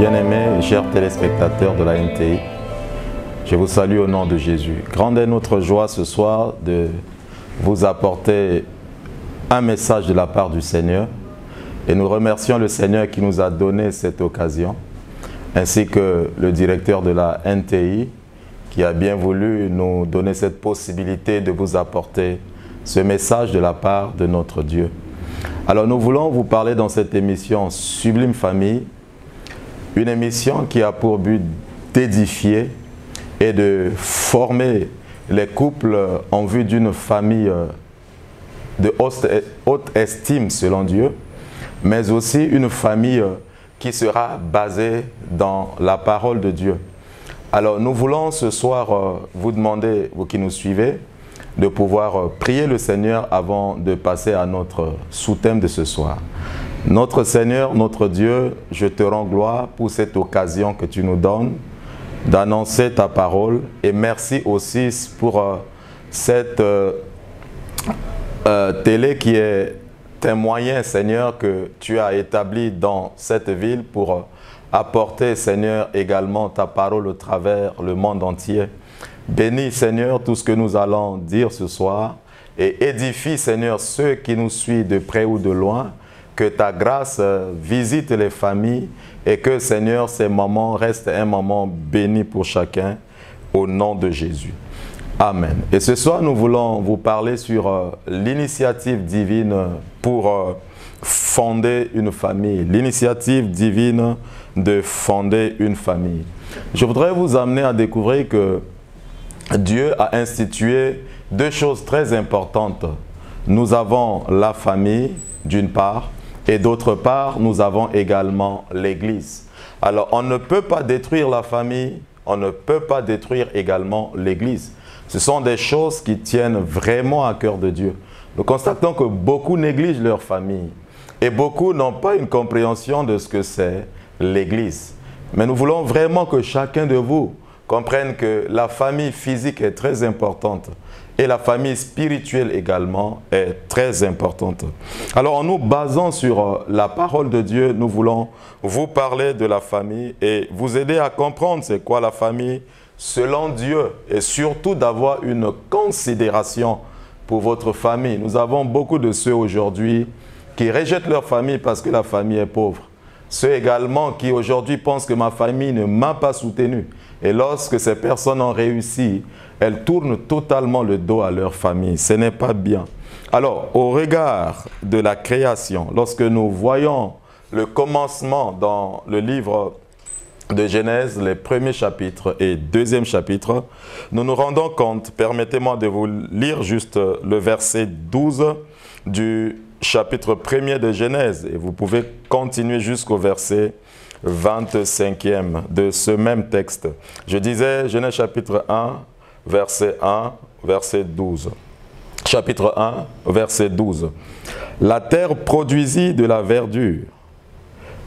Bien-aimés et chers téléspectateurs de la NTI, je vous salue au nom de Jésus. Grande est notre joie ce soir de vous apporter un message de la part du Seigneur. Et nous remercions le Seigneur qui nous a donné cette occasion, ainsi que le directeur de la NTI qui a bien voulu nous donner cette possibilité de vous apporter ce message de la part de notre Dieu. Alors nous voulons vous parler dans cette émission Sublime Famille, une émission qui a pour but d'édifier et de former les couples en vue d'une famille de haute estime selon Dieu, mais aussi une famille qui sera basée dans la parole de Dieu. Alors nous voulons ce soir vous demander, vous qui nous suivez, de pouvoir prier le Seigneur avant de passer à notre sous-thème de ce soir. Notre Seigneur, notre Dieu, je te rends gloire pour cette occasion que tu nous donnes d'annoncer ta parole, et merci aussi pour cette télé qui est un moyen, Seigneur, que tu as établi dans cette ville pour apporter, Seigneur, également ta parole au travers le monde entier. Bénis, Seigneur, tout ce que nous allons dire ce soir et édifie, Seigneur, ceux qui nous suivent de près ou de loin. Que ta grâce visite les familles et que, Seigneur, ces moments restent un moment béni pour chacun au nom de Jésus. Amen. Et ce soir, nous voulons vous parler sur l'initiative divine pour fonder une famille. L'initiative divine de fonder une famille. Je voudrais vous amener à découvrir que Dieu a institué deux choses très importantes. Nous avons la famille, d'une part, et d'autre part, nous avons également l'Église. Alors, on ne peut pas détruire la famille, on ne peut pas détruire également l'Église. Ce sont des choses qui tiennent vraiment à cœur de Dieu. Nous constatons que beaucoup négligent leur famille et beaucoup n'ont pas une compréhension de ce que c'est l'Église. Mais nous voulons vraiment que chacun de vous comprenne que la famille physique est très importante et la famille spirituelle également est très importante. Alors, en nous basant sur la parole de Dieu, nous voulons vous parler de la famille et vous aider à comprendre c'est quoi la famille selon Dieu et surtout d'avoir une considération pour votre famille. Nous avons beaucoup de ceux aujourd'hui qui rejettent leur famille parce que la famille est pauvre. Ceux également qui aujourd'hui pensent que ma famille ne m'a pas soutenu. Et lorsque ces personnes ont réussi, elles tournent totalement le dos à leur famille. Ce n'est pas bien. Alors, au regard de la création, lorsque nous voyons le commencement dans le livre de Genèse, les premiers chapitres et deuxième chapitre, nous nous rendons compte, permettez-moi de vous lire juste le verset 12 du chapitre 1er de Genèse, et vous pouvez continuer jusqu'au verset 25e de ce même texte. Je disais Genèse chapitre 1, verset 1, verset 12. Chapitre 1, verset 12. La terre produisit de la verdure,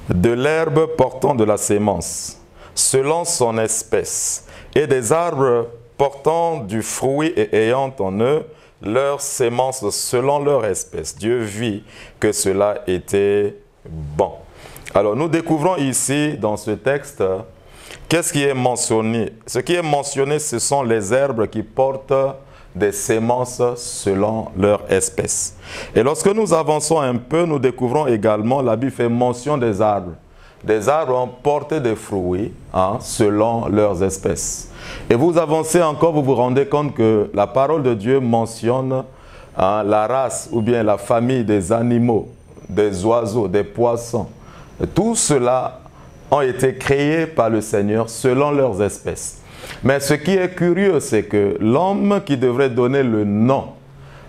de l'herbe portant de la sémence, selon son espèce, et des arbres portant du fruit et ayant en eux leur sémence selon leur espèce. Dieu vit que cela était bon. Alors, nous découvrons ici, dans ce texte, qu'est-ce qui est mentionné? Ce qui est mentionné, ce sont les herbes qui portent des sémences selon leur espèce. Et lorsque nous avançons un peu, nous découvrons également, la Bible fait mention des arbres. Des arbres ont porté des fruits selon leurs espèces. Et vous avancez encore, vous vous rendez compte que la parole de Dieu mentionne la race ou bien la famille des animaux, des oiseaux, des poissons. Tout cela ont été créés par le Seigneur selon leurs espèces. Mais ce qui est curieux, c'est que l'homme qui devrait donner le nom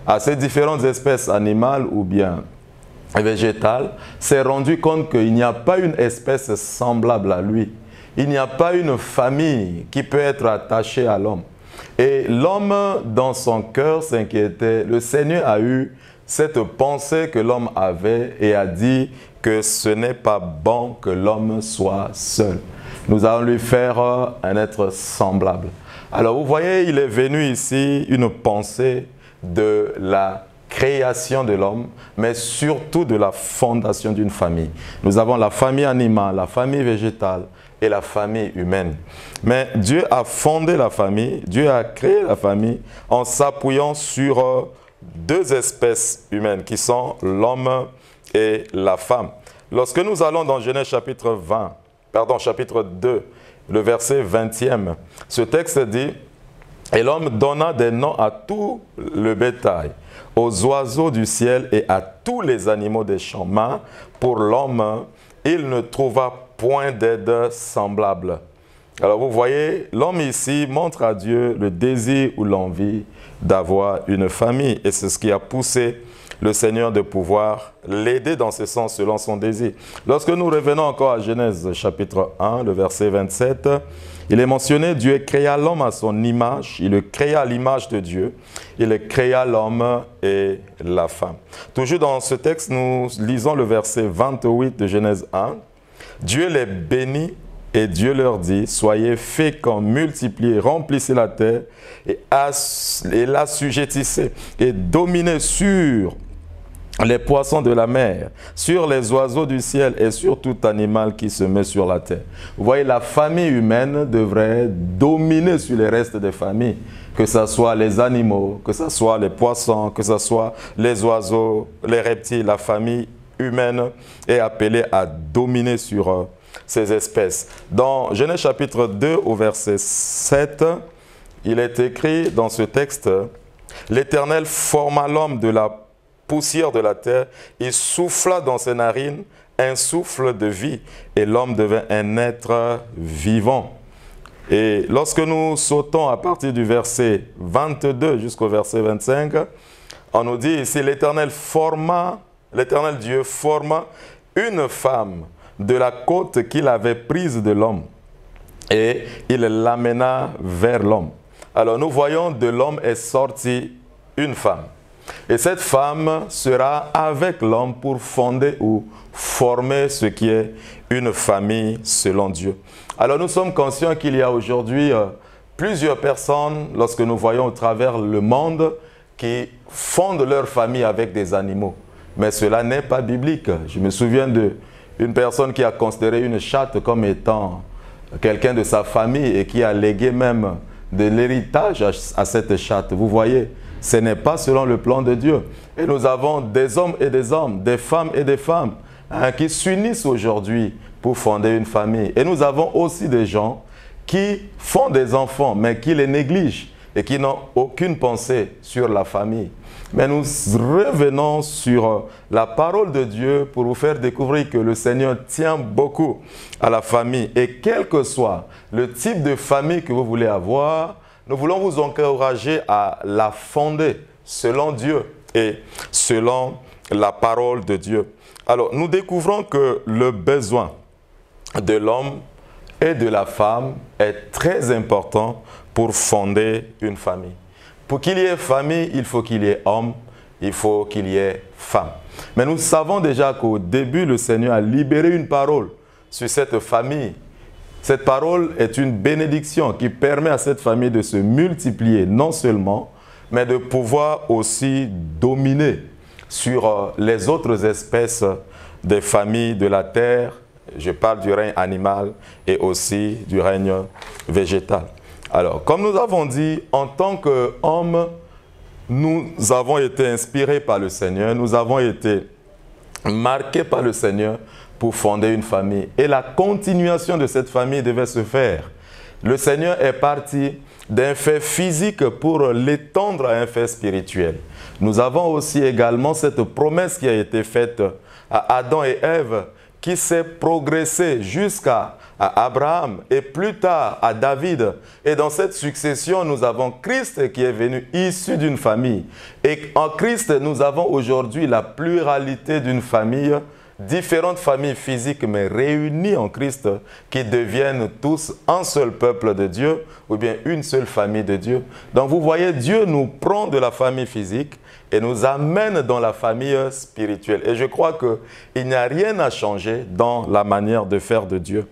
à ces différentes espèces animales ou bien végétales s'est rendu compte qu'il n'y a pas une espèce semblable à lui. Il n'y a pas une famille qui peut être attachée à l'homme. Et l'homme, dans son cœur, s'inquiétait. Le Seigneur a eu cette pensée que l'homme avait et a dit que ce n'est pas bon que l'homme soit seul. Nous allons lui faire un être semblable. Alors vous voyez, il est venu ici une pensée de la création de l'homme, mais surtout de la fondation d'une famille. Nous avons la famille animale, la famille végétale et la famille humaine. Mais Dieu a fondé la famille, Dieu a créé la famille en s'appuyant sur deux espèces humaines qui sont l'homme et la femme. Lorsque nous allons dans Genèse chapitre 2, le verset 20e, ce texte dit « Et l'homme donna des noms à tout le bétail, aux oiseaux du ciel et à tous les animaux des champs. Mais pour l'homme, il ne trouva point d'aide semblable. » Alors vous voyez, l'homme ici montre à Dieu le désir ou l'envie d'avoir une famille. Et c'est ce qui a poussé le Seigneur de pouvoir l'aider dans ce sens selon son désir. Lorsque nous revenons encore à Genèse chapitre 1, le verset 27, il est mentionné, Dieu créa l'homme à son image, il le créa à l'image de Dieu, il créa l'homme et la femme. Toujours dans ce texte, nous lisons le verset 28 de Genèse 1. Dieu les bénit et Dieu leur dit, soyez féconds, multipliez, remplissez la terre et l'assujettissez et dominez sur les poissons de la mer, sur les oiseaux du ciel et sur tout animal qui se met sur la terre. Vous voyez, la famille humaine devrait dominer sur les restes des familles, que ce soit les animaux, que ce soit les poissons, que ce soit les oiseaux, les reptiles. La famille humaine est appelée à dominer sur ces espèces. Dans Genèse chapitre 2 au verset 7, il est écrit dans ce texte, « L'Éternel forma l'homme de la poussière de la terre, il souffla dans ses narines un souffle de vie et l'homme devint un être vivant. » Et lorsque nous sautons à partir du verset 22 jusqu'au verset 25, on nous dit ici, l'Éternel Dieu forma une femme de la côte qu'il avait prise de l'homme et il l'amena vers l'homme. Alors nous voyons de l'homme est sortie une femme. Et cette femme sera avec l'homme pour fonder ou former ce qui est une famille selon Dieu. Alors nous sommes conscients qu'il y a aujourd'hui plusieurs personnes, lorsque nous voyons au travers le monde, qui fondent leur famille avec des animaux. Mais cela n'est pas biblique. Je me souviens d'une personne qui a considéré une chatte comme étant quelqu'un de sa famille et qui a légué même de l'héritage à cette chatte. Vous voyez, ce n'est pas selon le plan de Dieu. Et nous avons des hommes et des hommes, des femmes et des femmes qui s'unissent aujourd'hui pour fonder une famille. Et nous avons aussi des gens qui font des enfants, mais qui les négligent et qui n'ont aucune pensée sur la famille. Mais nous revenons sur la parole de Dieu pour vous faire découvrir que le Seigneur tient beaucoup à la famille. Et quel que soit le type de famille que vous voulez avoir, nous voulons vous encourager à la fonder selon Dieu et selon la parole de Dieu. Alors, nous découvrons que le besoin de l'homme et de la femme est très important pour fonder une famille. Pour qu'il y ait famille, il faut qu'il y ait homme, il faut qu'il y ait femme. Mais nous savons déjà qu'au début, le Seigneur a libéré une parole sur cette famille. Cette parole est une bénédiction qui permet à cette famille de se multiplier, non seulement, mais de pouvoir aussi dominer sur les autres espèces des familles de la terre. Je parle du règne animal et aussi du règne végétal. Alors, comme nous avons dit, en tant qu'hommes, nous avons été inspirés par le Seigneur, nous avons été marqués par le Seigneur pour fonder une famille. Et la continuation de cette famille devait se faire. Le Seigneur est parti d'un fait physique pour l'étendre à un fait spirituel. Nous avons aussi également cette promesse qui a été faite à Adam et Ève, qui s'est progressée jusqu'à Abraham et plus tard à David. Et dans cette succession, nous avons Christ qui est venu issu d'une famille. Et en Christ, nous avons aujourd'hui la pluralité d'une famille, différentes familles physiques, mais réunies en Christ, qui deviennent tous un seul peuple de Dieu, ou bien une seule famille de Dieu. Donc vous voyez, Dieu nous prend de la famille physique et nous amène dans la famille spirituelle. Et je crois qu'il n'y a rien à changer dans la manière de faire de Dieu.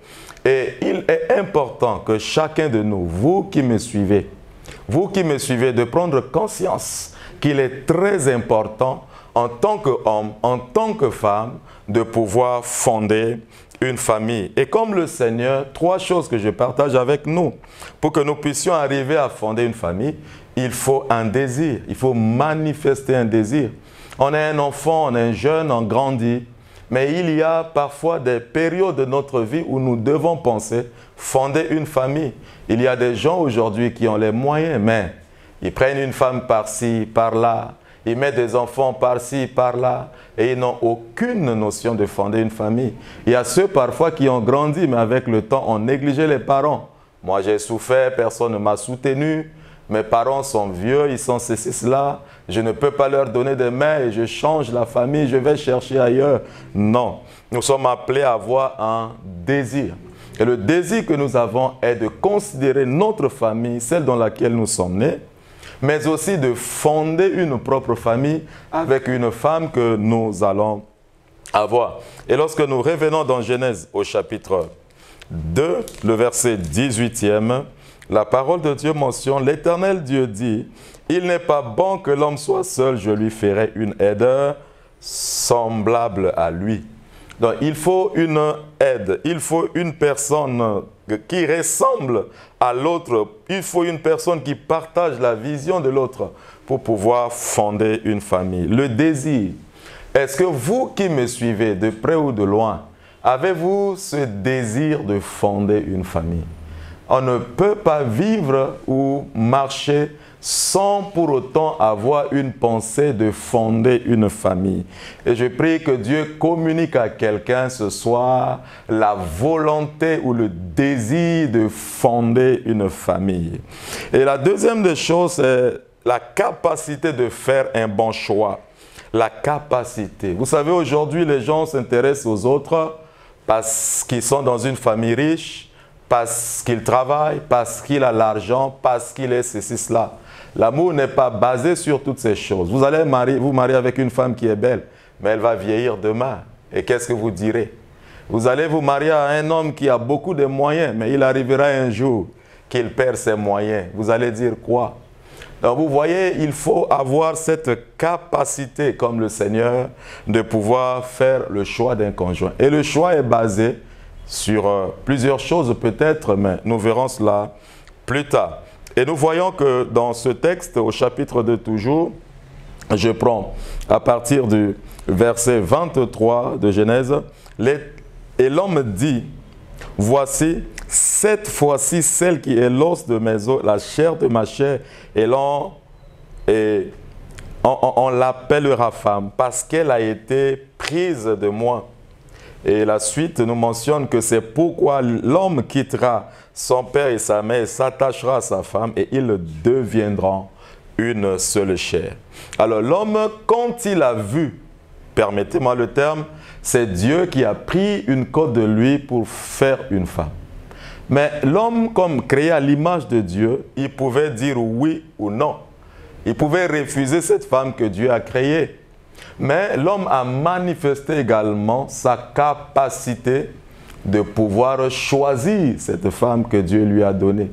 Et il est important que chacun de nous, vous qui me suivez, vous qui me suivez, de prendre conscience qu'il est très important en tant qu'homme, en tant que femme, de pouvoir fonder une famille. Et comme le Seigneur, 3 choses que je partage avec nous. Pour que nous puissions arriver à fonder une famille, il faut un désir, il faut manifester un désir. On est un enfant, on est un jeune, on grandit. Mais il y a parfois des périodes de notre vie où nous devons penser fonder une famille. Il y a des gens aujourd'hui qui ont les moyens, mais ils prennent une femme par-ci, par-là, ils mettent des enfants par-ci, par-là, et ils n'ont aucune notion de fonder une famille. Il y a ceux parfois qui ont grandi, mais avec le temps, ont négligé les parents. Moi, j'ai souffert, personne ne m'a soutenu. Mes parents sont vieux, ils sont ceci, cela. Je ne peux pas leur donner des mains et je change la famille, je vais chercher ailleurs. Non, nous sommes appelés à avoir un désir. Et le désir que nous avons est de considérer notre famille, celle dans laquelle nous sommes nés, mais aussi de fonder une propre famille avec une femme que nous allons avoir. Et lorsque nous revenons dans Genèse au chapitre 2, le verset 18e, la parole de Dieu mentionne, l'Éternel Dieu dit, « Il n'est pas bon que l'homme soit seul, je lui ferai une aide semblable à lui. » Donc, il faut une aide, il faut une personne qui ressemble à l'autre, il faut une personne qui partage la vision de l'autre pour pouvoir fonder une famille. Le désir, est-ce que vous qui me suivez de près ou de loin, avez-vous ce désir de fonder une famille? On ne peut pas vivre ou marcher sans pour autant avoir une pensée de fonder une famille. Et je prie que Dieu communique à quelqu'un ce soir la volonté ou le désir de fonder une famille. Et la deuxième des choses, c'est la capacité de faire un bon choix. La capacité. Vous savez, aujourd'hui, les gens s'intéressent aux autres parce qu'ils sont dans une famille riche, parce qu'il travaille, parce qu'il a l'argent, parce qu'il est ceci, cela. L'amour n'est pas basé sur toutes ces choses. Vous allez vous marier avec une femme qui est belle, mais elle va vieillir demain. Et qu'est-ce que vous direz? Vous allez vous marier à un homme qui a beaucoup de moyens, mais il arrivera un jour qu'il perd ses moyens. Vous allez dire quoi? Donc vous voyez, il faut avoir cette capacité, comme le Seigneur, de pouvoir faire le choix d'un conjoint. Et le choix est basé sur plusieurs choses peut-être, mais nous verrons cela plus tard. Et nous voyons que dans ce texte, au chapitre 2 toujours, je prends à partir du verset 23 de Genèse, et l'homme dit, « Voici, cette fois-ci, celle qui est l'os de mes os, la chair de ma chair, et on l'appellera femme, parce qu'elle a été prise de moi. » Et la suite nous mentionne que c'est pourquoi l'homme quittera son père et sa mère, s'attachera à sa femme et ils deviendront une seule chair. Alors l'homme, quand il a vu, permettez-moi le terme, c'est Dieu qui a pris une côte de lui pour faire une femme. Mais l'homme, comme créé à l'image de Dieu, il pouvait dire oui ou non. Il pouvait refuser cette femme que Dieu a créée. Mais l'homme a manifesté également sa capacité de pouvoir choisir cette femme que Dieu lui a donnée.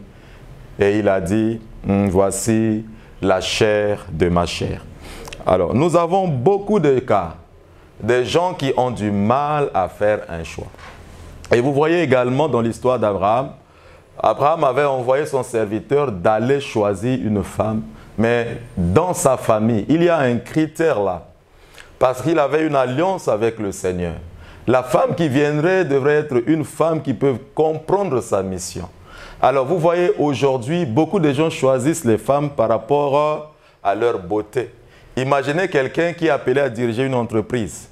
Et il a dit, voici la chair de ma chair. Alors, nous avons beaucoup de cas, des gens qui ont du mal à faire un choix. Et vous voyez également dans l'histoire d'Abraham, Abraham avait envoyé son serviteur d'aller choisir une femme, mais dans sa famille, il y a un critère là. Parce qu'il avait une alliance avec le Seigneur. La femme qui viendrait devrait être une femme qui peut comprendre sa mission. Alors vous voyez aujourd'hui, beaucoup de gens choisissent les femmes par rapport à leur beauté. Imaginez quelqu'un qui est appelé à diriger une entreprise.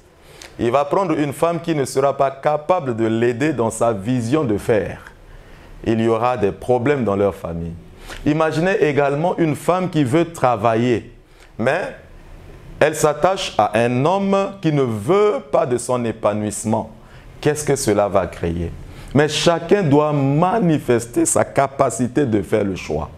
Il va prendre une femme qui ne sera pas capable de l'aider dans sa vision de faire. Il y aura des problèmes dans leur famille. Imaginez également une femme qui veut travailler, mais elle s'attache à un homme qui ne veut pas de son épanouissement. Qu'est-ce que cela va créer? Mais chacun doit manifester sa capacité de faire le choix.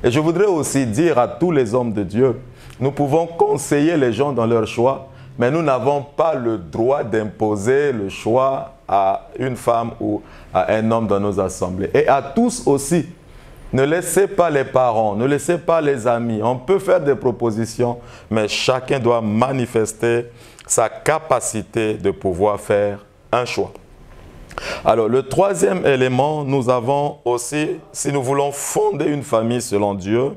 Et je voudrais aussi dire à tous les hommes de Dieu, nous pouvons conseiller les gens dans leur choix, mais nous n'avons pas le droit d'imposer le choix à une femme ou à un homme dans nos assemblées. Et à tous aussi, Ne laissez pas les parents, ne laissez pas les amis. On peut faire des propositions, mais chacun doit manifester sa capacité de pouvoir faire un choix. Alors, le troisième élément, nous avons aussi, si nous voulons fonder une famille selon Dieu,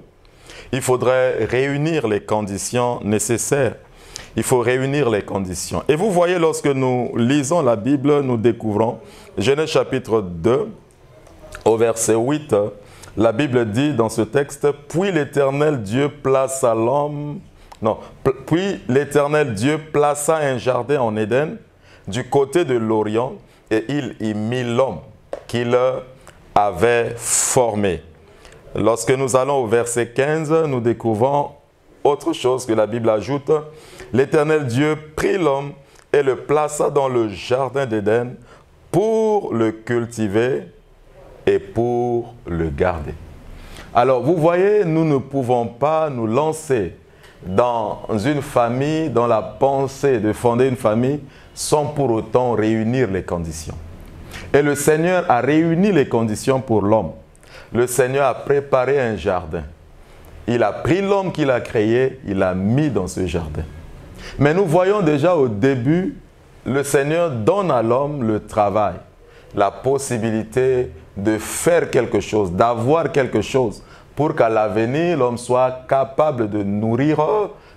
il faudrait réunir les conditions nécessaires. Il faut réunir les conditions. Et vous voyez, lorsque nous lisons la Bible, nous découvrons, Genèse chapitre 2, au verset 8, la Bible dit dans ce texte, « Puis l'Éternel Dieu plaça l'homme... » Non, « Puis l'Éternel Dieu plaça un jardin en Éden, du côté de l'Orient, et il y mit l'homme qu'il avait formé. » Lorsque nous allons au verset 15, nous découvrons autre chose que la Bible ajoute. « L'Éternel Dieu prit l'homme et le plaça dans le jardin d'Éden pour le cultiver et pour le garder. » Alors, vous voyez, nous ne pouvons pas nous lancer dans une famille, dans la pensée de fonder une famille, sans pour autant réunir les conditions. Et le Seigneur a réuni les conditions pour l'homme. Le Seigneur a préparé un jardin. Il a pris l'homme qu'il a créé, il l'a mis dans ce jardin. Mais nous voyons déjà au début, le Seigneur donne à l'homme le travail, la possibilité de faire quelque chose, d'avoir quelque chose, pour qu'à l'avenir, l'homme soit capable de nourrir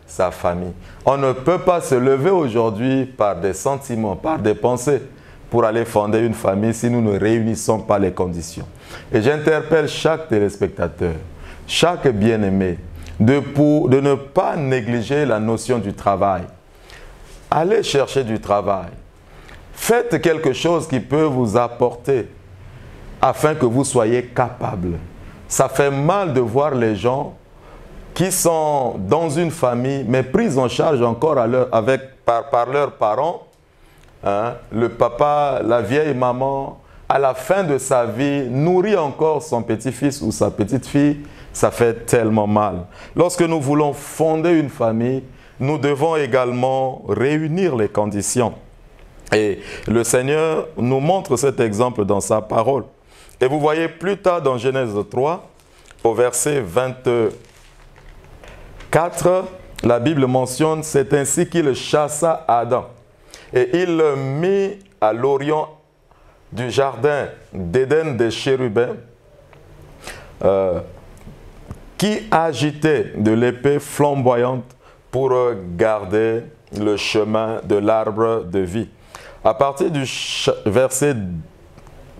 sa famille. On ne peut pas se lever aujourd'hui par des sentiments, par des pensées, pour aller fonder une famille si nous ne réunissons pas les conditions. Et j'interpelle chaque téléspectateur, chaque bien-aimé, de ne pas négliger la notion du travail. Allez chercher du travail. Faites quelque chose qui peut vous apporter afin que vous soyez capable. Ça fait mal de voir les gens qui sont dans une famille, mais pris en charge encore par leurs parents. Hein, le papa, la vieille maman, à la fin de sa vie, nourrit encore son petit-fils ou sa petite-fille. Ça fait tellement mal. Lorsque nous voulons fonder une famille, nous devons également réunir les conditions. Et le Seigneur nous montre cet exemple dans sa parole. Et vous voyez plus tard dans Genèse 3, au verset 24, la Bible mentionne, c'est ainsi qu'il chassa Adam. Et il le mit à l'orient du jardin d'Éden des chérubins, qui agitait de l'épée flamboyante pour garder le chemin de l'arbre de vie. À partir du verset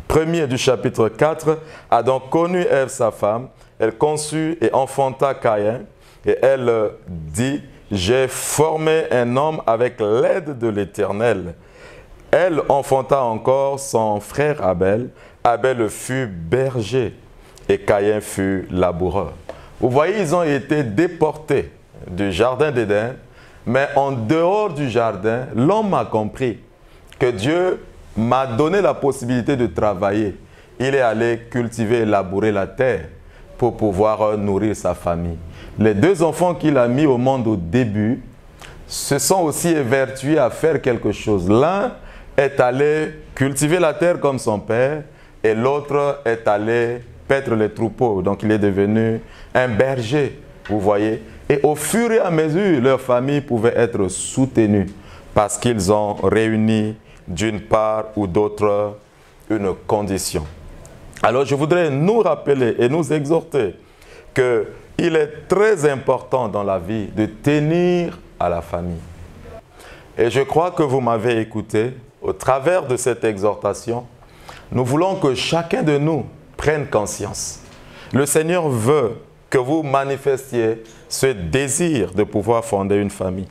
1er du chapitre 4, Adam connut Ève sa femme, elle conçut et enfanta Caïn, et elle dit, « J'ai formé un homme avec l'aide de l'Éternel. » Elle enfanta encore son frère Abel. Abel fut berger et Caïn fut laboureur. Vous voyez, ils ont été déportés du jardin d'Éden, mais en dehors du jardin, l'homme a compris que Dieu m'a donné la possibilité de travailler. Il est allé cultiver et labourer la terre pour pouvoir nourrir sa famille. Les deux enfants qu'il a mis au monde au début se sont aussi évertués à faire quelque chose. L'un est allé cultiver la terre comme son père et l'autre est allé paître les troupeaux. Donc il est devenu un berger, vous voyez. Et au fur et à mesure, leur famille pouvait être soutenue parce qu'ils ont réuni d'une part ou d'autre une condition. Alors je voudrais nous rappeler et nous exhorter qu'il est très important dans la vie de tenir à la famille. Et je crois que vous m'avez écouté. Au travers de cette exhortation, nous voulons que chacun de nous prenne conscience. Le Seigneur veut que vous manifestiez ce désir de pouvoir fonder une famille.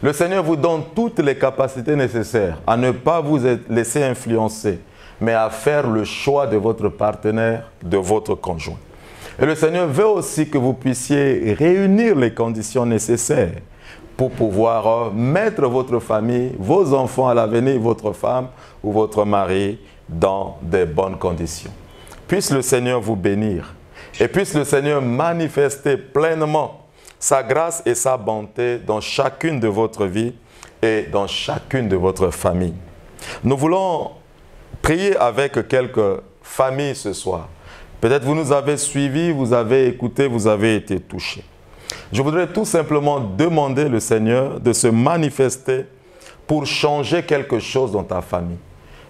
Le Seigneur vous donne toutes les capacités nécessaires à ne pas vous laisser influencer, mais à faire le choix de votre partenaire, de votre conjoint. Et le Seigneur veut aussi que vous puissiez réunir les conditions nécessaires pour pouvoir mettre votre famille, vos enfants à l'avenir, votre femme ou votre mari dans de bonnes conditions. Puisse le Seigneur vous bénir et puisse le Seigneur manifester pleinement sa grâce et sa bonté dans chacune de votre vie et dans chacune de votre famille. Nous voulons prier avec quelques familles ce soir. Peut-être vous nous avez suivis, vous avez écouté, vous avez été touchés. Je voudrais tout simplement demander le Seigneur de se manifester pour changer quelque chose dans ta famille.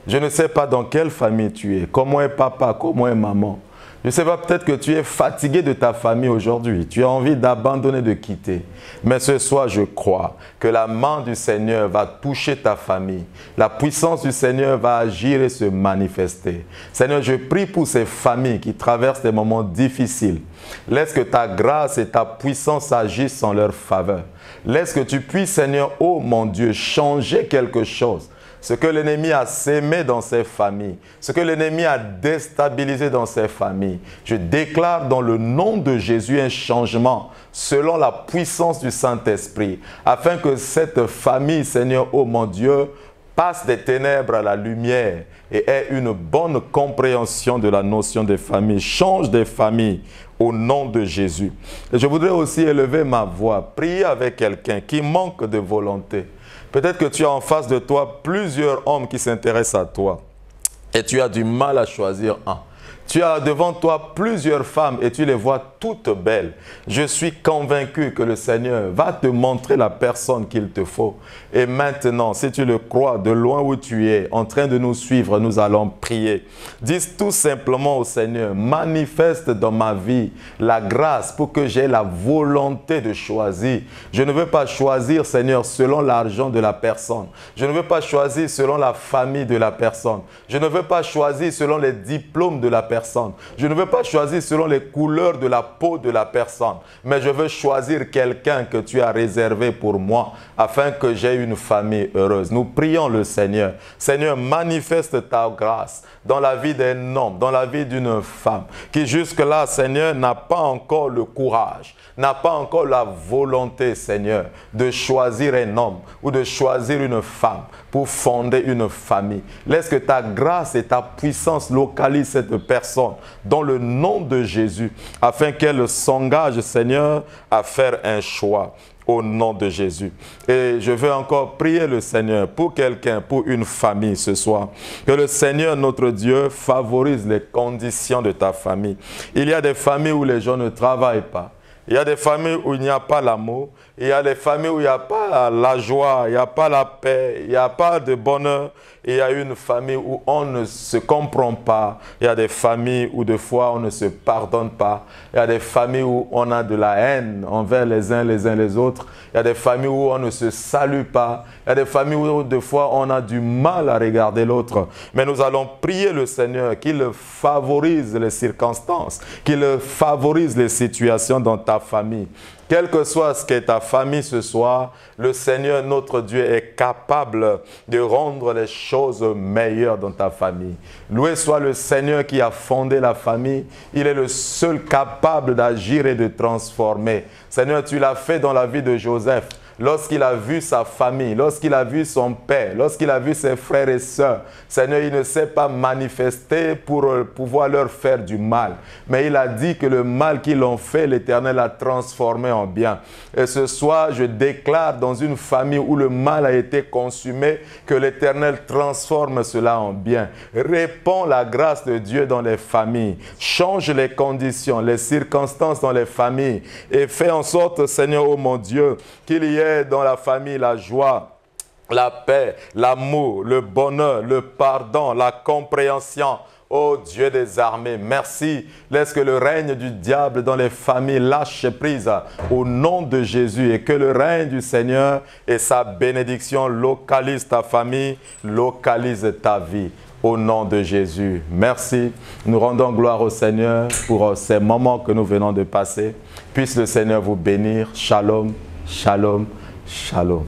Je ne sais pas dans quelle famille tu es, comment est papa, comment est maman. Je ne sais pas, peut-être que tu es fatigué de ta famille aujourd'hui. Tu as envie d'abandonner, de quitter. Mais ce soir, je crois que la main du Seigneur va toucher ta famille. La puissance du Seigneur va agir et se manifester. Seigneur, je prie pour ces familles qui traversent des moments difficiles. Laisse que ta grâce et ta puissance agissent en leur faveur. Laisse que tu puisses, Seigneur, oh mon Dieu, changer quelque chose. Ce que l'ennemi a sémé dans ces familles, ce que l'ennemi a déstabilisé dans ces familles. Je déclare dans le nom de Jésus un changement selon la puissance du Saint-Esprit, afin que cette famille, Seigneur, oh mon Dieu, passe des ténèbres à la lumière et ait une bonne compréhension de la notion de famille. Change des familles au nom de Jésus. Et je voudrais aussi élever ma voix, prier avec quelqu'un qui manque de volonté. Peut-être que tu as en face de toi plusieurs hommes qui s'intéressent à toi et tu as du mal à choisir un. Tu as devant toi plusieurs femmes et tu les vois toutes belles. Je suis convaincu que le Seigneur va te montrer la personne qu'il te faut. Et maintenant, si tu le crois, de loin où tu es, en train de nous suivre, nous allons prier. Dis tout simplement au Seigneur, manifeste dans ma vie la grâce pour que j'aie la volonté de choisir. Je ne veux pas choisir, Seigneur, selon l'argent de la personne. Je ne veux pas choisir selon la famille de la personne. Je ne veux pas choisir selon les diplômes de la personne. Je ne veux pas choisir selon les couleurs de la peau de la personne, mais je veux choisir quelqu'un que tu as réservé pour moi afin que j'aie une famille heureuse. Nous prions le Seigneur. Seigneur, manifeste ta grâce dans la vie d'un homme, dans la vie d'une femme qui jusque-là, Seigneur, n'a pas encore le courage, n'a pas encore la volonté, Seigneur, de choisir un homme ou de choisir une femme pour fonder une famille. Laisse que ta grâce et ta puissance localisent cette personne dans le nom de Jésus, afin qu'elle s'engage, Seigneur, à faire un choix au nom de Jésus. Et je veux encore prier le Seigneur pour quelqu'un, pour une famille ce soir. Que le Seigneur, notre Dieu, favorise les conditions de ta famille. Il y a des familles où les gens ne travaillent pas. Il y a des familles où il n'y a pas l'amour. Il y a des familles où il n'y a pas la joie, il n'y a pas la paix, il n'y a pas de bonheur. Il y a une famille où on ne se comprend pas. Il y a des familles où des fois on ne se pardonne pas. Il y a des familles où on a de la haine envers les uns les autres. Il y a des familles où on ne se salue pas. Il y a des familles où des fois on a du mal à regarder l'autre. Mais nous allons prier le Seigneur qu'il favorise les circonstances, qu'il favorise les situations dans ta famille. Quel que soit ce qu'est ta famille ce soir, le Seigneur, notre Dieu, est capable de rendre les choses meilleures dans ta famille. Loué soit le Seigneur qui a fondé la famille. Il est le seul capable d'agir et de transformer. Seigneur, tu l'as fait dans la vie de Joseph. Lorsqu'il a vu sa famille, lorsqu'il a vu son père, lorsqu'il a vu ses frères et sœurs, Seigneur, il ne s'est pas manifesté pour pouvoir leur faire du mal. Mais il a dit que le mal qu'ils ont fait, l'Éternel a transformé en bien. Et ce soir, je déclare dans une famille où le mal a été consumé, que l'Éternel transforme cela en bien. Répand la grâce de Dieu dans les familles. Change les conditions, les circonstances dans les familles. Et fais en sorte, Seigneur, oh mon Dieu, qu'il y ait dans la famille la joie, la paix, l'amour, le bonheur, le pardon, la compréhension. Ô Dieu des armées, merci. Laisse que le règne du diable dans les familles lâche prise au nom de Jésus et que le règne du Seigneur et sa bénédiction localise ta famille, localise ta vie. Au nom de Jésus, merci. Nous rendons gloire au Seigneur pour ces moments que nous venons de passer. Puisse le Seigneur vous bénir. Shalom. Shalom, shalom.